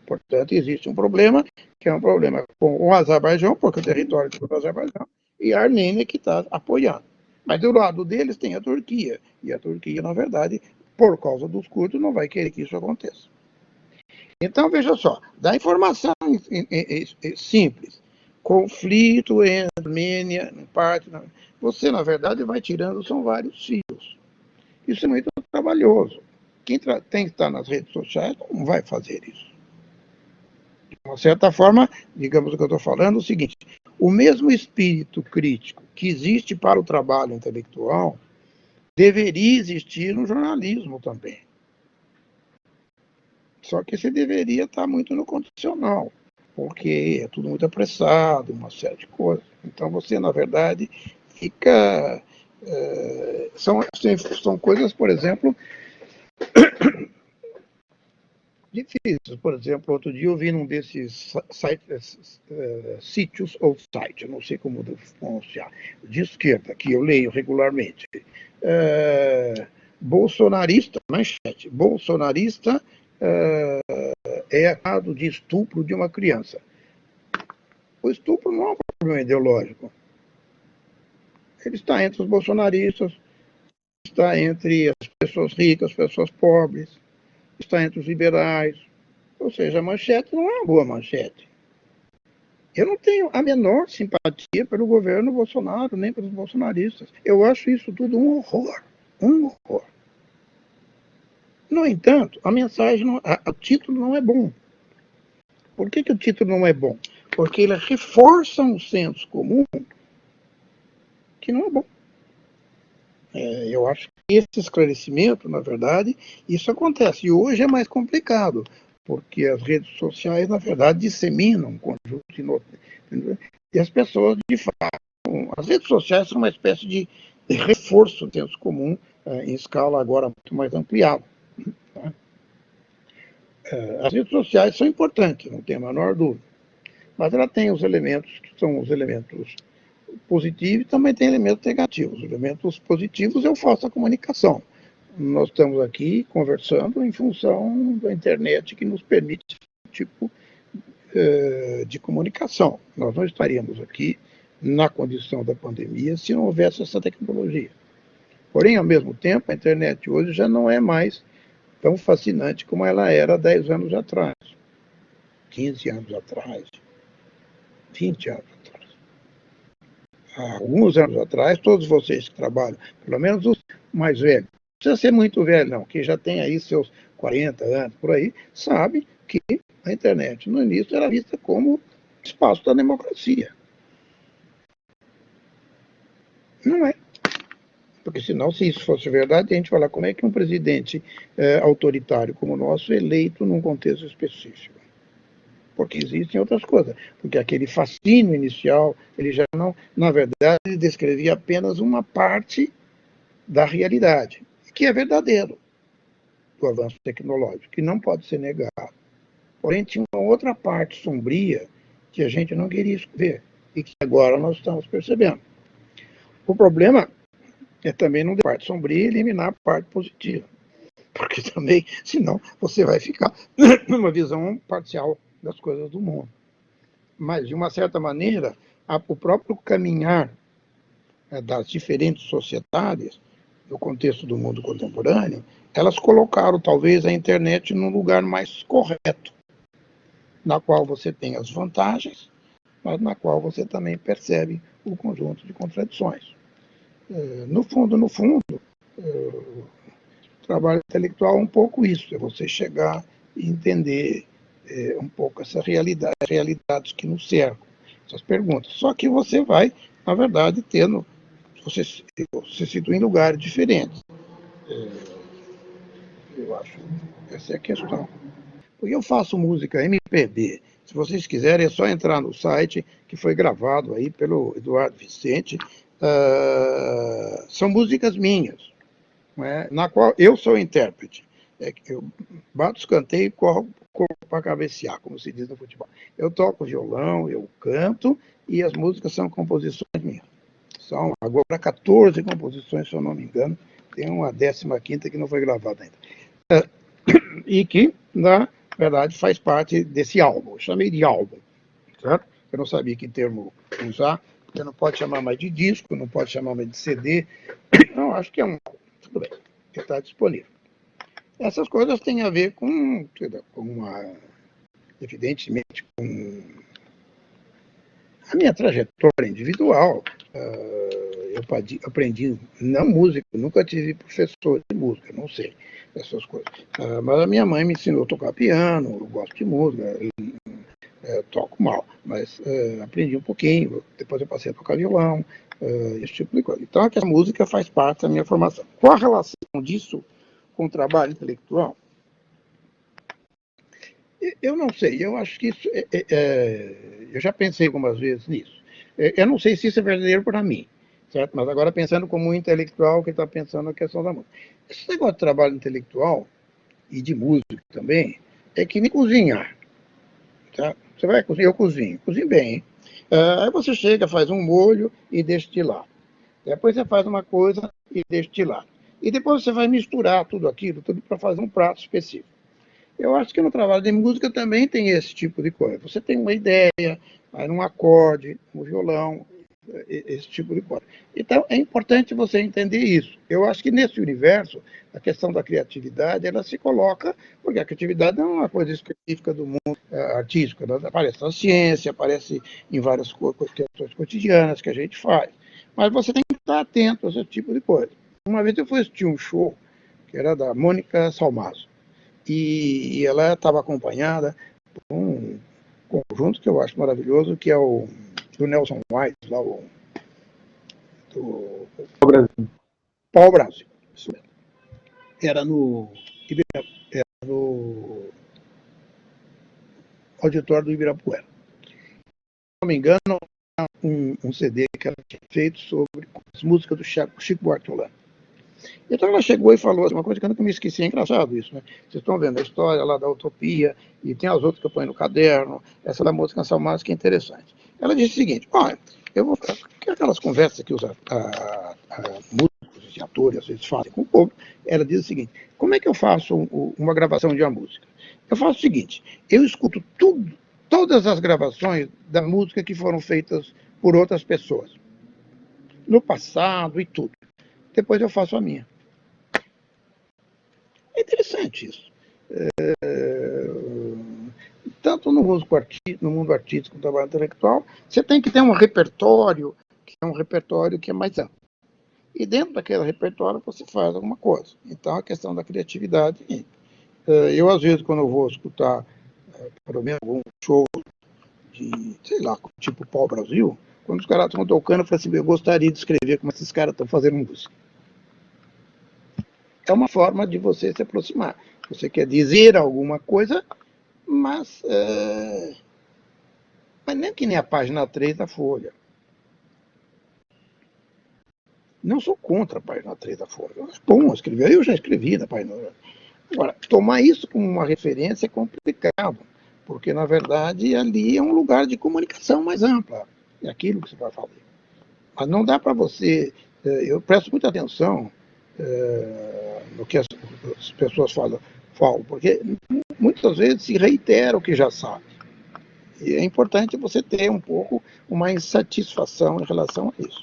Portanto, existe um problema, que é um problema com o Azerbaijão, porque o território é do Azerbaijão, e a Armênia que está apoiando. Mas do lado deles tem a Turquia, e a Turquia, na verdade, por causa dos curdos, não vai querer que isso aconteça. Então, veja só, da informação simples, conflito entre Armênia, parte, você, na verdade, vai tirando, são vários fios. Isso é muito trabalhoso. Quem tem que estar nas redes sociais não vai fazer isso. De uma certa forma, digamos o que eu estou falando, é o seguinte: o mesmo espírito crítico que existe para o trabalho intelectual deveria existir no jornalismo também. Só que você deveria estar muito no condicional, porque é tudo muito apressado, uma série de coisas. Então você, na verdade, fica... são coisas, por exemplo, difíceis. Por exemplo, outro dia eu vi num desses sítios ou site, eu não sei como pronunciar, de esquerda, que eu leio regularmente. Bolsonarista, manchete, bolsonarista é acusado de estupro de uma criança. O estupro não é um problema ideológico. Ele está entre os bolsonaristas, está entre as pessoas ricas, as pessoas pobres, está entre os liberais. Ou seja, a manchete não é uma boa manchete. Eu não tenho a menor simpatia pelo governo Bolsonaro, nem pelos bolsonaristas. Eu acho isso tudo um horror. Um horror. No entanto, a mensagem, o título não é bom. Por que o título não é bom? Porque ele reforça um senso comum que não é bom. Eu acho que esse esclarecimento, na verdade, isso acontece. E hoje é mais complicado, porque as redes sociais, na verdade, disseminam um conjunto de notícias. E as pessoas, de fato, as redes sociais são uma espécie de reforço do senso comum em escala agora muito mais ampliada. Tá? As redes sociais são importantes, não tem a menor dúvida. Mas ela tem os elementos que são os elementos positivos e também tem elementos negativos. Os elementos positivos eu faço a comunicação. Nós estamos aqui conversando em função da internet que nos permite esse tipo de comunicação. Nós não estaríamos aqui na condição da pandemia se não houvesse essa tecnologia. Porém, ao mesmo tempo, a internet hoje já não é mais tão fascinante como ela era 10 anos atrás, 15 anos atrás, 20 anos atrás. Há alguns anos atrás, todos vocês que trabalham, pelo menos os mais velhos, não precisa ser muito velho não, quem já tem aí seus 40 anos, por aí, sabe que a internet no início era vista como espaço da democracia. Não é. Porque senão, se isso fosse verdade, a gente fala como é que um presidente autoritário como o nosso é eleito num contexto específico. Porque existem outras coisas. Porque aquele fascínio inicial, ele já não, na verdade, ele descrevia apenas uma parte da realidade, que é verdadeiro, do avanço tecnológico, que não pode ser negado. Porém, tinha uma outra parte sombria que a gente não queria ver e que agora nós estamos percebendo. O problema é também não ter parte sombria e eliminar a parte positiva. Porque também, senão, você vai ficar numa visão parcial das coisas do mundo. Mas, de uma certa maneira, o próprio caminhar das diferentes sociedades, no contexto do mundo contemporâneo, elas colocaram, talvez, a internet num lugar mais correto, na qual você tem as vantagens, mas na qual você também percebe o conjunto de contradições. No fundo, o trabalho intelectual é um pouco isso, é você chegar e entender um pouco essa realidade, as realidades que nos cercam, essas perguntas. Só que você vai, na verdade, tendo, você se situa em lugares diferentes. Eu acho, essa é a questão. Porque eu faço música MPB. Se vocês quiserem, é só entrar no site, que foi gravado aí pelo Eduardo Vicente. São músicas minhas, né, na qual eu sou intérprete. Eu bato os canteiros e corro para cabecear, como se diz no futebol. Eu toco violão, eu canto, e as músicas são composições minhas. São agora 14 composições, se eu não me engano. Tem uma 15ª que não foi gravada ainda. E que, na verdade, faz parte desse álbum. Eu chamei de álbum, certo? Eu não sabia que termo usar, porque não pode chamar mais de disco, não pode chamar mais de CD. Não, acho que é um... Tudo bem, está disponível. Essas coisas têm a ver com evidentemente, com a minha trajetória individual. Eu aprendi, não música, nunca tive professor de música, não sei, essas coisas. Mas a minha mãe me ensinou a tocar piano, eu gosto de música, toco mal, mas aprendi um pouquinho, depois eu passei a tocar violão, esse tipo de coisa. Então, a música faz parte da minha formação. Qual a relação disso com o trabalho intelectual? Eu não sei, eu acho que isso. Eu já pensei algumas vezes nisso. Eu não sei se isso é verdadeiro para mim, certo? Mas agora, pensando como um intelectual que está pensando na questão da música. Esse negócio de trabalho intelectual, e de música também, é que nem cozinhar. Tá? Você vai cozinhar, eu cozinho bem. Hein? Aí você chega, faz um molho e deixa de lado. Depois você faz uma coisa e deixa de lado. E depois você vai misturar tudo aquilo, tudo para fazer um prato específico. Eu acho que no trabalho de música também tem esse tipo de coisa. Você tem uma ideia, vai num acorde, no violão, esse tipo de coisa. Então, é importante você entender isso. Eu acho que nesse universo, a questão da criatividade, ela se coloca, porque a criatividade não é uma coisa específica do mundo artístico, ela aparece na ciência, aparece em várias questões cotidianas que a gente faz. Mas você tem que estar atento a esse tipo de coisa. Uma vez eu fui assistir um show, que era da Mônica Salmazo, e ela estava acompanhada por um conjunto que eu acho maravilhoso, que é o do Nelson White, lá, do Brasil. Pau Brasil. Isso mesmo. Era no auditório do Ibirapuera. Se não me engano, um CD que ela tinha feito sobre as músicas do Chico Buarque de Holanda. Então ela chegou e falou assim, uma coisa que eu nunca me esqueci, é engraçado isso, né? Vocês estão vendo a história lá da Utopia, e tem as outras que eu ponho no caderno, essa da música Canção Mais, que é interessante. Ela disse o seguinte, olha, eu vou que aquelas conversas que os músicos e atores às vezes fazem com o povo, ela diz o seguinte, como é que eu faço uma gravação de uma música? Eu faço o seguinte, eu escuto todas as gravações da música que foram feitas por outras pessoas, no passado e tudo. Depois eu faço a minha. É interessante isso. Tanto no mundo artístico, no trabalho intelectual, você tem que ter um repertório que é mais amplo. E dentro daquele repertório você faz alguma coisa. Então, a questão da criatividade. Eu, às vezes, quando eu vou escutar, pelo menos, algum show de, sei lá, tipo Pau Brasil, quando os caras estão tocando, eu falo assim, eu gostaria de escrever como esses caras estão fazendo música. É uma forma de você se aproximar. Você quer dizer alguma coisa, mas nem que nem a página 3 da Folha. Não sou contra a página 3 da Folha. É bom escrever. Eu já escrevi na página 3. Agora, tomar isso como uma referência é complicado, porque, na verdade, ali é um lugar de comunicação mais ampla. É aquilo que você vai fazer. Mas não dá para você... Eu presto muita atenção no que as pessoas falam, porque muitas vezes se reitera o que já sabe. E é importante você ter um pouco uma insatisfação em relação a isso.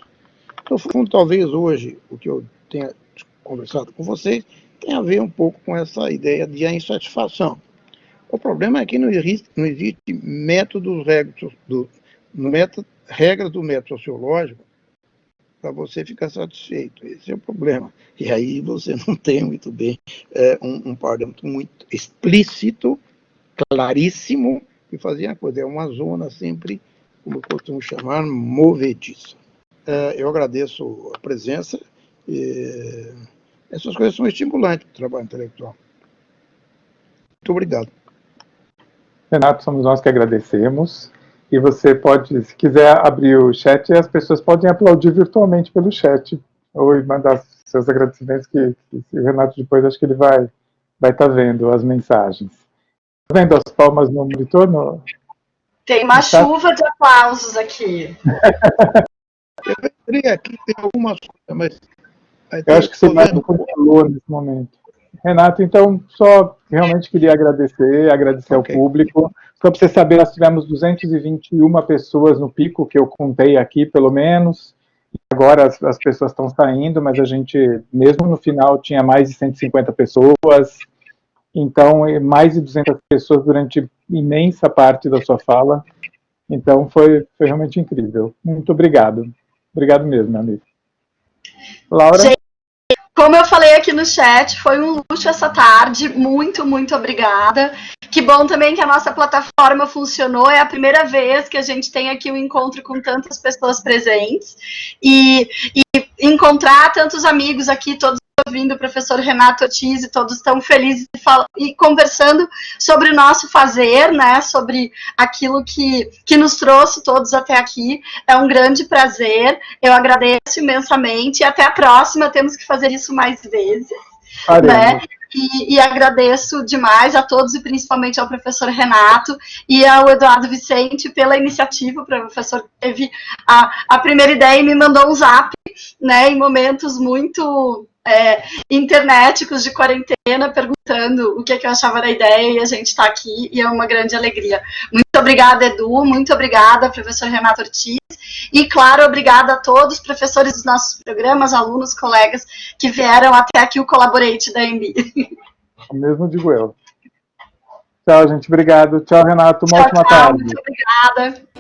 No fundo, talvez hoje, o que eu tenha conversado com vocês, tem a ver um pouco com essa ideia de insatisfação. O problema é que não existe regras do método sociológico para você ficar satisfeito. Esse é o problema. E aí você não tem muito bem um parâmetro muito explícito, claríssimo, que fazia a coisa. É uma zona sempre, como eu costumo chamar, movediça. Eu agradeço a presença. Essas coisas são estimulantes para o trabalho intelectual. Muito obrigado. Renato, somos nós que agradecemos. E você pode, se quiser abrir o chat, as pessoas podem aplaudir virtualmente pelo chat ou mandar seus agradecimentos, que o Renato depois acho que ele vai estar vendo as mensagens. Está vendo as palmas no monitor? Tem uma chuva de aplausos aqui. Eu entrei aqui, tem algumas coisas, mas... Eu acho que você mais um computador nesse momento. Renato, então, só realmente queria agradecer ao público. Só para você saber, nós tivemos 221 pessoas no pico, que eu contei aqui, pelo menos. Agora as pessoas estão saindo, mas a gente, mesmo no final, tinha mais de 150 pessoas. Então, mais de 200 pessoas durante imensa parte da sua fala. Então, foi realmente incrível. Muito obrigado. Obrigado mesmo, meu amigo. Laura? Gente, como eu falei aqui no chat, foi um luxo essa tarde. Muito, muito obrigada. Que bom também que a nossa plataforma funcionou. É a primeira vez que a gente tem aqui um encontro com tantas pessoas presentes. E encontrar tantos amigos aqui, todos ouvindo o professor Renato Ortiz, e todos estão felizes e conversando sobre o nosso fazer, né, sobre aquilo que nos trouxe todos até aqui. É um grande prazer, eu agradeço imensamente, e até a próxima, temos que fazer isso mais vezes, né? E agradeço demais a todos, e principalmente ao professor Renato e ao Eduardo Vicente pela iniciativa. O professor teve a primeira ideia e me mandou um zap, né, em momentos muito internéticos de quarentena, perguntando o que eu achava da ideia, e a gente está aqui, e é uma grande alegria. Muito obrigada, Edu, muito obrigada, professor Renato Ortiz, e, claro, obrigada a todos os professores dos nossos programas, alunos, colegas que vieram até aqui o Collaborate da EMB. O mesmo digo eu. Tchau, gente, obrigado. Tchau, Renato, uma ótima tarde. Muito obrigada.